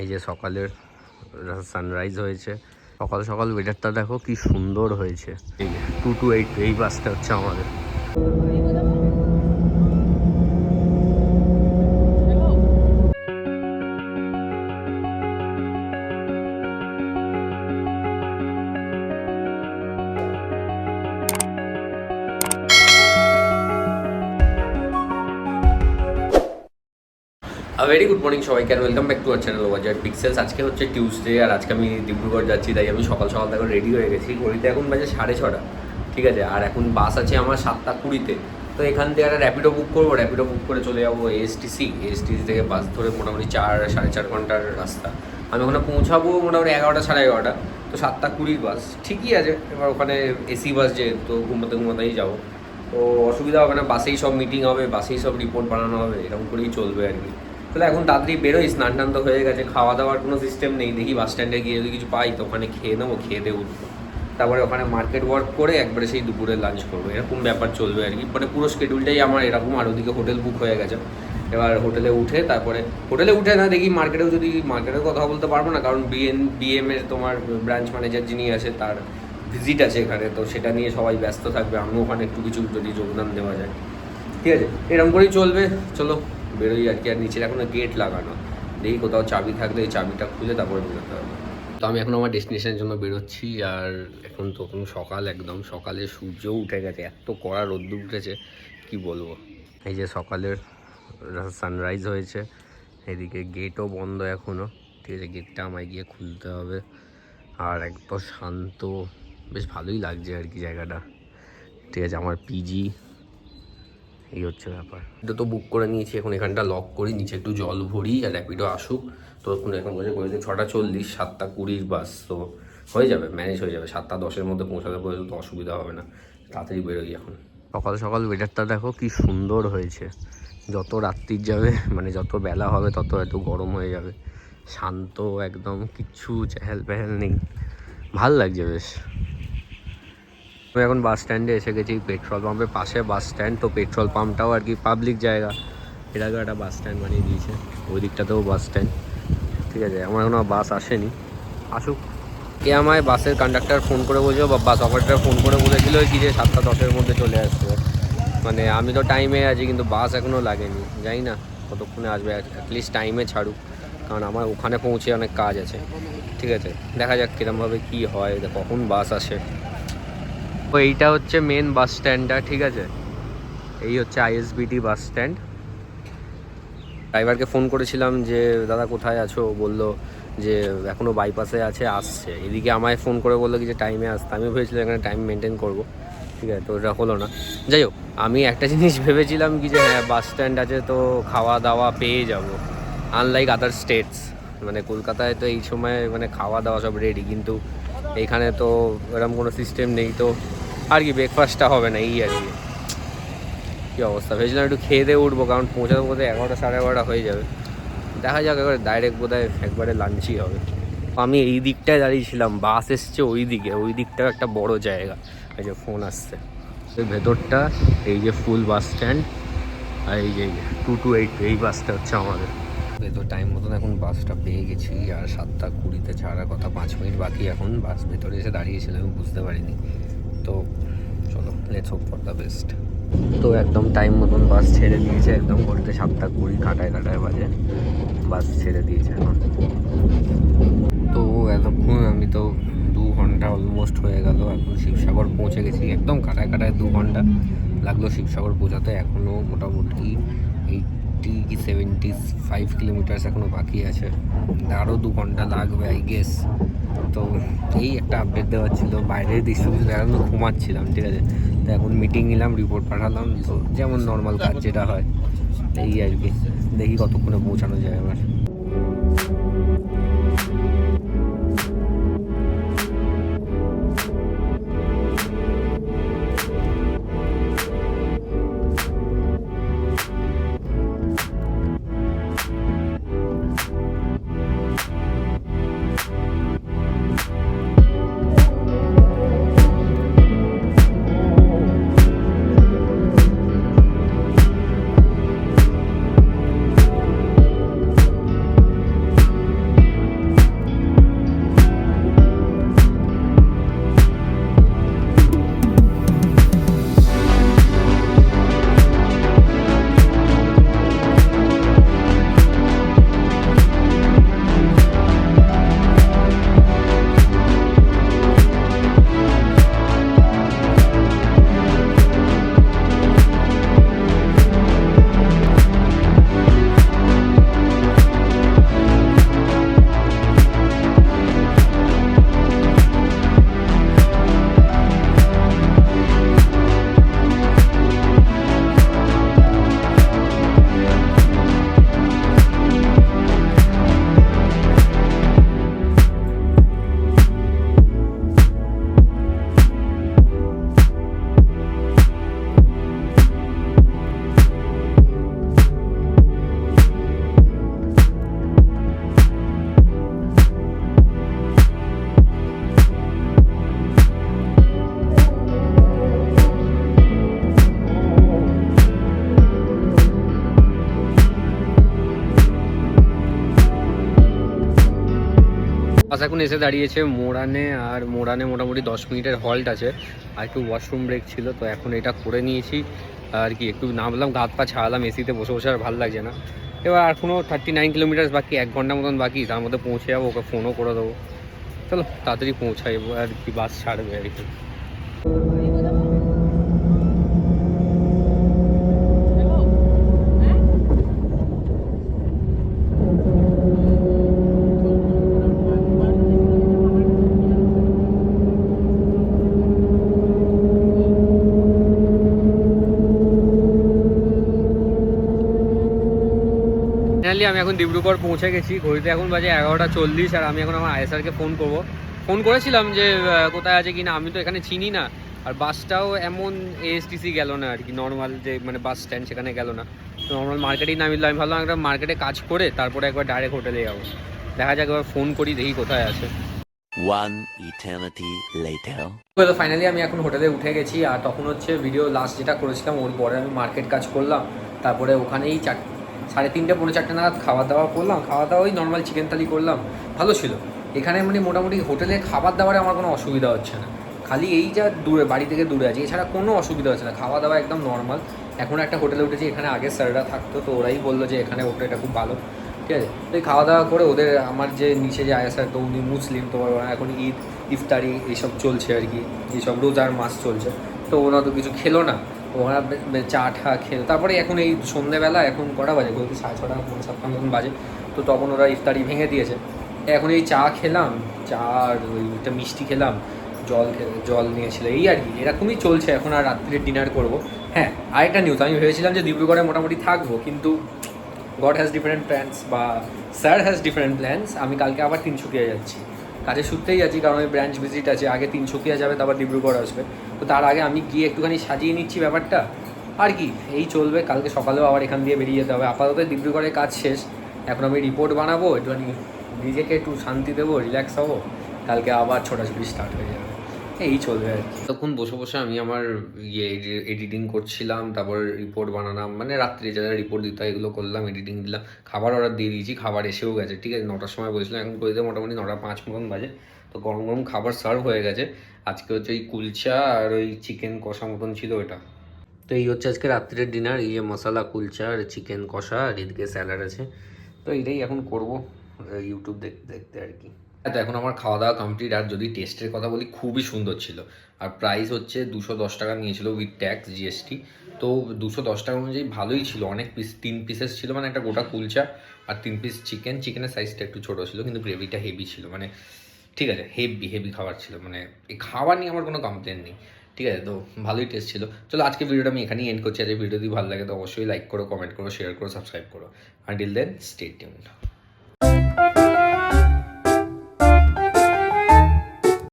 এই যে সকালের সানরাইজ হয়েছে, সকাল সকাল ওয়েদারটা দেখো কি সুন্দর হয়েছে। এই 228 এই বাসটা হচ্ছে আমাদের। ভেরি গুড মর্নিং সবাইকে, আর welcome back to our channel Bazaar pixels. আজকে হচ্ছে টিউসডে, আর আজকে আমি ডিব্রুগড় যাচ্ছি, তাই আমি সকাল সকাল দেখো রেডি হয়ে গেছি। ঘড়িতে এখন বাজে 6:30, ঠিক আছে। আর এখন বাস আছে আমার 7:20-তে। তো এখান থেকে একটা র্যাপিডো বুক করবো, র্যাপিডো বুক করে চলে যাবো এএসটিসি থেকে বাস ধরে মোটামুটি 4-4.5 ঘন্টার রাস্তা। আমি ওখানে পৌঁছাবো মোটামুটি 11টা 11:30। তো 7:20 বাস ঠিকই আছে। এবার ওখানে এসি বাস যেহেতু ঘুমাতেই যাবো, তো অসুবিধা হবে না। বাসেই সব মিটিং হবে, বাসেই সব রিপোর্ট বানানো হবে, এরকম করেই চলবে আর কি। তাহলে এখন তাড়াতাড়ি বেরোই, স্নান টান তো হয়ে গেছে, খাওয়া দাওয়ার কোনো সিস্টেম নেই। দেখি বাস স্ট্যান্ডে গিয়ে যদি কিছু পাই তো ওখানে খেয়ে নেবো, খেয়ে দিয়ে উঠবো। তারপরে ওখানে মার্কেট ওয়ার্ক করে একবারে সেই দুপুরে লাঞ্চ করবো, এরকম ব্যাপার চলবে আর কি। মানে পুরো শিডিউলটাই আমার এরকম। আর ওদিকে হোটেল বুক হয়ে গেছে। এবার হোটেলে উঠে না দেখি মার্কেটেও কথা বলতে পারবো না, কারণ বিএম এর তোমার ব্রাঞ্চ ম্যানেজার যিনি আছে তার ভিজিট আছে এখানে, তো সেটা নিয়ে সবাই ব্যস্ত থাকবে। আমিও ওখানে একটু কিছু যদি যোগদান দেওয়া যায়, ঠিক আছে। এরকম করেই চলবে, চলো বেরোই আর কি। আর নিচের এখনো গেট লাগানো, দেখি কোথাও চাবি থাকলে এই চাবিটা খুলে তারপরে বেরোতে হবে। তো আমি এখন আমার ডেস্টিনেশনের জন্য বেরোচ্ছি। আর এখন তখন সকাল, একদম সকালে সূর্যও উঠে গেছে, এত কড়া রোদ্দুর উঠেছে কি বলবো। এই যে সকালের সানরাইজ হয়েছে, এদিকে গেটও বন্ধ এখনও, ঠিক আছে। গেটটা আমায় গিয়ে খুলতে হবে। আর একদম শান্ত, বেশ ভালোই লাগছে আর কি জায়গাটা, ঠিক আছে। আমার পিজি, এই হচ্ছে ব্যাপার। এটা তো বুক করে নিয়েছি, এখন এখানটা লক করি, নিচে একটু জল ভরি আর র্যাপিডো আসুক। তো এখন বলছে 6:40, 7:20 বাস, তো হয়ে যাবে, ম্যানেজ হয়ে যাবে। 7:10-এর মধ্যে পৌঁছাতে পর্যন্ত তো অসুবিধা হবে না। তাড়াতাড়ি বেরোই এখন। সকাল সকাল ওয়েদারটা দেখো কি সুন্দর হয়েছে। যত রাত্রির যাবে, মানে যত বেলা হবে তত এত গরম হয়ে যাবে। শান্ত একদম, কিচ্ছু চেহেল পেহেল নেই, ভাল লাগছে বেশ। আমি এখন বাস স্ট্যান্ডে এসে গেছি, পেট্রোল পাম্পের পাশে বাস স্ট্যান্ড। তো পেট্রোল পাম্পটাও আর কি পাবলিক জায়গা, এর আগেও একটা বাস স্ট্যান্ড বানিয়ে দিয়েছে, ওই দিকটাতেও বাস স্ট্যান্ড, ঠিক আছে। আমার এখনও বাস আসেনি, আসুক। আমায় বাসের কন্ডাক্টর ফোন করে বলছিল, বা বাস অপারেটর ফোন করে বলেছিল কি যে 7:10-এর মধ্যে চলে আসবে। মানে আমি তো টাইমে আছি, কিন্তু বাস এখনও লাগেনি, জানি না কতক্ষণে আসবে। অ্যাটলিস্ট টাইমে ছাড়ুক, কারণ আমার ওখানে পৌঁছে অনেক কাজ আছে, ঠিক আছে। দেখা যাক কিরমভাবে কী হয়, কখন বাস আসে। তো এইটা হচ্ছে মেন বাস স্ট্যান্ডটা, ঠিক আছে। এই হচ্ছে আইএসবিটি বাস স্ট্যান্ড। ড্রাইভারকে ফোন করেছিলাম যে দাদা কোথায় আছো, বললো যে এখনও বাইপাসে আছে, আসছে। এদিকে আমায় ফোন করে বললো কি যে টাইমে আসতে। আমি ভেবেছিলাম এখানে টাইম মেনটেন করবো, ঠিক আছে। তো ওটা হলো না। যাই হোক, আমি একটা জিনিস ভেবেছিলাম কি যে হ্যাঁ বাস স্ট্যান্ড আছে তো খাওয়া দাওয়া পেয়ে যাব, আনলাইক আদার স্টেটস। মানে কলকাতায় তো এই সময় মানে খাওয়া দাওয়া সব রেডি, কিন্তু এইখানে তো এরকম কোনো সিস্টেম নেই। তো আর কি ব্রেকফাস্টটা হবে না, এই আর কি কী অবস্থা। ভেবেছিলাম একটু খেয়ে দিয়ে উঠবো, কারণ পৌঁছাতে বোধহয় 11টা 11:30 হয়ে যাবে। দেখা যাক, এবার ডাইরেক্ট বোধহয় একবারে লাঞ্চই হবে। আমি এই দিকটায় দাঁড়িয়েছিলাম, বাস এসছে ওই দিকটাও একটা বড় জায়গা। এই যে ফোন আসছে, এই ভেতরটা, এই যে ফুল বাস স্ট্যান্ড। আর এই যে 228 এই বাসটা হচ্ছে আমাদের। ভেতর টাইম মতন এখন বাসটা পেয়ে গেছি। আর 7:20-তে ছাড়ার কথা, 5 মিনিট বাকি। এখন বাস ভেতরে এসে দাঁড়িয়েছিল, আমি বুঝতে পারিনি। তো চলো, let's hope for the best. তো একদম টাইম মতন বাস ছেড়ে দিয়েছে, একদম ঘড়িতে 7:20 কাটায় বাজে, বাস ছেড়ে দিয়েছে এখন। তো এতক্ষণ আমি তো 2 ঘন্টা অলমোস্ট হয়ে গেল, এখন শিবসাগর পৌঁছে গেছি। একদম কাটায় 2 ঘন্টা লাগলো শিবসাগর পৌঁছাতে। এখনও মোটামুটি 80 কি 75 কিলোমিটার্স এখনও বাকি আছে, আরও 2 ঘন্টা লাগবে আই গেস। তো এই একটা আপডেট দেওয়ার ছিল, বাইরের দৃশ্য কিছু দেখানো, ঘুমাচ্ছিলাম, ঠিক আছে। তো এখন মিটিং নিলাম, রিপোর্ট পাঠালাম, তো যেমন নর্মাল কাজ যেটা হয় এই আর কি। দেখি কতক্ষণে পৌঁছানো যায় আমার। বাস এখন এসে দাঁড়িয়েছে মোরানে, আর মোরানে মোটামুটি 10 মিনিটের হল্ট আছে, আর একটু ওয়াশরুম ব্রেক ছিল, তো এখন এটা করে নিয়েছি আর কি। একটু নামলাম, হাত পা ছাড়ালাম, এসিতে বসে বসে আর ভালো লাগছে না। এবার এখনও 39 কিলোমিটার বাকি, 1 ঘন্টার মতন বাকি, তার মধ্যে পৌঁছে যাবো। ওকে ফোনও করে দেবো, চলো তাড়াতাড়ি পৌঁছাই আর কি, বাস ছাড়বে আর কি। ফাইনালি আমি এখন ডিব্রুগড় পৌঁছে গেছি, ঘড়িতে এখন বাজে 11:40, আর আমি এখন আমার আইএসআরকে ফোন করেছিলাম যে কোথায় আছে কিনা, আমি তো এখানে চিনি না, আর বাসটাও এমন এএসটিসি গেল না আর কি, নর্মাল যে মানে বাস স্ট্যান্ড সেখানে গেল না, তো নর্মাল মার্কেটেই নামিল। আমি ভাবলাম একটা মার্কেটে কাজ করে তারপরে একবার ডাইরেক্ট হোটেলে যাবো, দেখা যাক এবার ফোন করি দেখি কোথায় আছে। One eternity later. তো ফাইনালি আমি এখন হোটেলে উঠে গেছি, আর তখন হচ্ছে ভিডিও লাস্ট যেটা করেছিলাম ওর পরে আমি মার্কেট কাজ করলাম, তারপরে ওখানেই 3:30 পৌনে 4টে নাগাদ খাওয়া দাওয়া করলাম। খাওয়া দাওয়া ওই নর্মাল চিকেন থালি করলাম, ভালো ছিল। এখানে মানে মোটামুটি হোটেলে খাবার দাবারে আমার কোনো অসুবিধা হচ্ছে না, খালি এই যা দূরে বাড়ি থেকে দূরে আছে, এছাড়া কোনো অসুবিধা হচ্ছে না, খাওয়া দাওয়া একদম নর্মাল। এখন একটা হোটেলে উঠেছি, এখানে আগে স্যাররা থাকতো, তো ওরাই বললো যে এখানে হোটেলটা খুব ভালো, ঠিক আছে। তো এই খাওয়া দাওয়া করে ওদের, আমার যে নিচে যে আয়া স্যার, তো উনি মুসলিম, তো এখন ঈদ ইফতারি এইসব চলছে আর কি, এইসব রোজার মাস চলছে, তো ওরা তো কিছু খেলো না, ওরা চা ঠা খেলো। তারপরে এখন এই সন্ধ্যেবেলা, এখন কটা বাজে, বলতে 6:30 পৌনে 7টা মতন বাজে, তো তখন ওরা ইফতারি ভেঙে দিয়েছে। এখন এই চা খেলাম, চা আর ওইটা মিষ্টি খেলাম, জল নিয়েছিল, এই আর কি, এরকমই চলছে এখন। আর রাত্রে ডিনার করবো। হ্যাঁ, আরেকটা নিউজ, আমি ভেবেছিলাম যে ডিব্রুগড়ে মোটামুটি থাকবো, কিন্তু গড হ্যাজ ডিফারেন্ট প্ল্যান্স, বা স্যার হ্যাজ ডিফারেন্ট প্ল্যান্স। আমি কালকে আবার তিনসুকিয়া যাচ্ছি, কাজের সূত্রেই যাচ্ছি, কারণ ওই ব্রাঞ্চ ভিজিট আছে। আগে তিনসুকিয়া যাবে, তারপর ডিব্রুগড় আসবে, তো তার আগে আমি গিয়ে একটুখানি সাজিয়ে নিচ্ছি ব্যাপারটা আর কি। এই চলবে, কালকে সকালেও আবার এখান দিয়ে বেরিয়ে যেতে হবে। আপাতত ডিব্রুগড়ের কাজ শেষ, এখন আমি রিপোর্ট বানাবো, একটুখানি নিজেকে একটু শান্তি দেবো, রিল্যাক্স হবো, কালকে আবার ছোটাছুটি স্টার্ট হয়ে যাবে। এই চলবে আর কি। তখন বসে বসে আমি আমার এডিটিং করছিলাম, তারপর রিপোর্ট বানালাম, মানে রাত্রে যারা রিপোর্ট দিতে হয় এগুলো করলাম, এডিটিং দিলাম, খাবার অর্ডার দিয়ে দিয়েছি, খাবার এসেও গেছে, ঠিক আছে। 9টার সময় বলেছিলাম, এখন করে দিতে মোটামুটি 9:05 মতন বাজে, তো গরম গরম খাবার সার্ভ হয়ে গেছে। আজকে হচ্ছে ওই কুলচা আর ওই চিকেন কষা মতন ছিল ওটা। তো এই হচ্ছে আজকে রাত্রের ডিনার, এই যে মশলা কুলচা আর চিকেন কষা, আর এদিকে স্যালাড আছে। তো এইটাই এখন করবো ইউটিউব দেখতে দেখতে আর কি। তো এখন আমার খাওয়া দাওয়া কমপ্লিট। আর যদি টেস্টের কথা বলি, খুবই সুন্দর ছিল, আর প্রাইস হচ্ছে 210 টাকা নিয়েছিল উইথ ট্যাক্স জিএসটি। তো 210 টাকা অনুযায়ী ভালোই ছিল, অনেক পিস, 3 পিসেস ছিল, মানে একটা গোটা কুলচা আর 3 পিস চিকেন। চিকেনের সাইজটা একটু ছোটো ছিল, কিন্তু গ্রেভিটা হেভি ছিল, মানে ঠিক আছে, হেভি খাবার ছিল, মানে এই খাবার নিয়ে আমার কোনো কমপ্লেন নেই, ঠিক আছে। তো ভালোই টেস্ট ছিল। চলো আজকে ভিডিওটা আমি এখানেই এন্ড করছি। আজকে ভিডিও যদি ভালো লাগে তো অবশ্যই লাইক করো, কমেন্ট করো, শেয়ার করো, সাবস্ক্রাইব করো। Until then stay tuned.